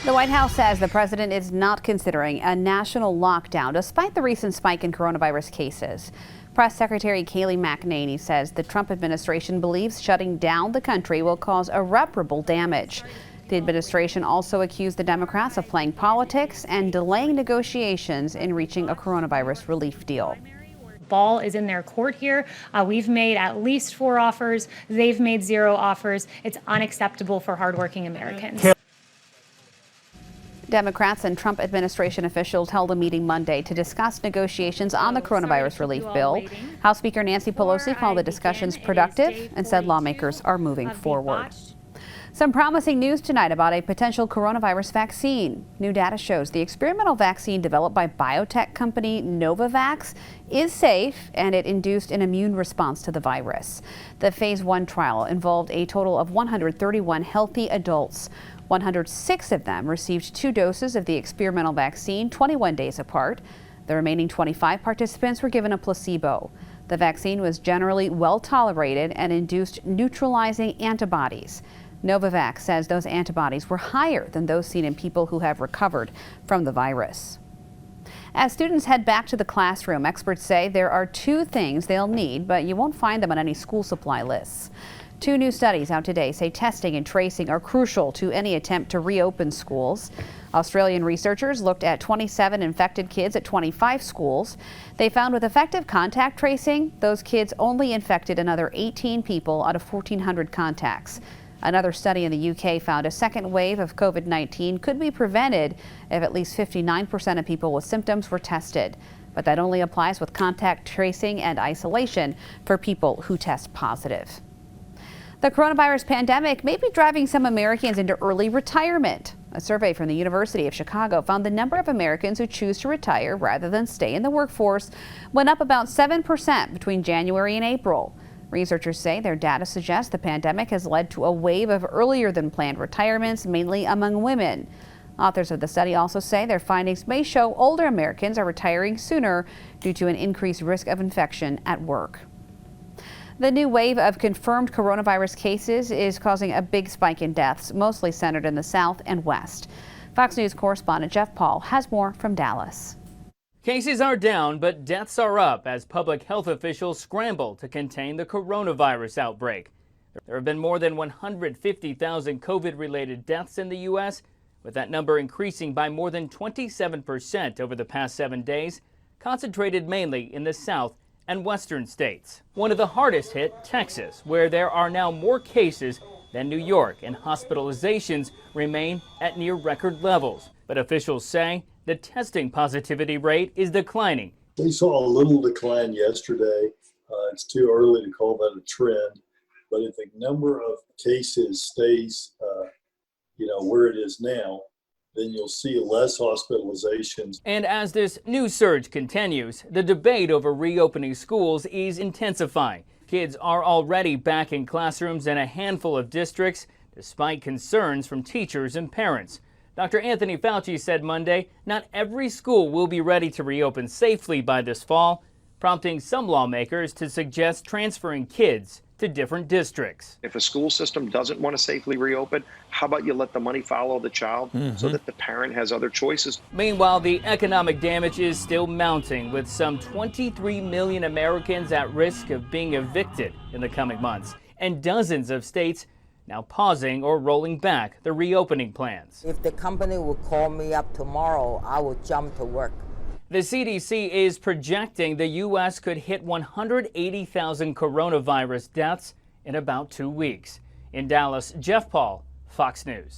The White House says the president is not considering a national lockdown despite the recent spike in coronavirus cases. Press Secretary Kayleigh McEnany says the Trump administration believes shutting down the country will cause irreparable damage. The administration also accused the Democrats of playing politics and delaying negotiations in reaching a coronavirus relief deal. Ball is in their court here. We've made at least 4 offers. They've made 0 offers. It's unacceptable for hardworking Americans. Democrats and Trump administration officials held a meeting Monday to discuss negotiations on the coronavirus relief bill. House Speaker Nancy Pelosi called the discussions productive and said lawmakers are moving forward. Some promising news tonight about a potential coronavirus vaccine. New data shows the experimental vaccine developed by biotech company Novavax is safe and it induced an immune response to the virus. The phase 1 trial involved a total of 131 healthy adults. 106 of them received 2 doses of the experimental vaccine 21 days apart. The remaining 25 participants were given a placebo. The vaccine was generally well tolerated and induced neutralizing antibodies. Novavax says those antibodies were higher than those seen in people who have recovered from the virus. As students head back to the classroom, experts say there are 2 things they'll need, but you won't find them on any school supply lists. 2 new studies out today say testing and tracing are crucial to any attempt to reopen schools. Australian researchers looked at 27 infected kids at 25 schools. They found with effective contact tracing, those kids only infected another 18 people out of 1,400 contacts. Another study in the UK found a second wave of COVID-19 could be prevented if at least 59% of people with symptoms were tested. But that only applies with contact tracing and isolation for people who test positive. The coronavirus pandemic may be driving some Americans into early retirement. A survey from the University of Chicago found the number of Americans who choose to retire rather than stay in the workforce went up about 7% between January and April. Researchers say their data suggests the pandemic has led to a wave of earlier than planned retirements, mainly among women. Authors of the study also say their findings may show older Americans are retiring sooner due to an increased risk of infection at work. The new wave of confirmed coronavirus cases is causing a big spike in deaths, mostly centered in the South and West. Fox News correspondent Jeff Paul has more from Dallas. Cases are down, but deaths are up as public health officials scramble to contain the coronavirus outbreak. There have been more than 150,000 COVID-related deaths in the U.S., with that number increasing by more than 27% over the past 7 days, concentrated mainly in the South and western states. One of the hardest hit, Texas, where there are now more cases than New York, and hospitalizations remain at near record levels. But officials say the testing positivity rate is declining. We saw a little decline yesterday. It's too early to call that a trend, but if the number of cases stays, where it is now, then you'll see less hospitalizations. And as this new surge continues, the debate over reopening schools is intensifying. Kids are already back in classrooms in a handful of districts, despite concerns from teachers and parents. Dr. Anthony Fauci said Monday not every school will be ready to reopen safely by this fall, prompting some lawmakers to suggest transferring kids to different districts. If a school system doesn't want to safely reopen, how about you let the money follow the child so that the parent has other choices? Meanwhile, the economic damage is still mounting, with some 23 million Americans at risk of being evicted in the coming months, and dozens of states now pausing or rolling back the reopening plans. If the company would call me up tomorrow, I would jump to work. The CDC is projecting the U.S. could hit 180,000 coronavirus deaths in about 2 weeks. In Dallas, Jeff Paul, Fox News.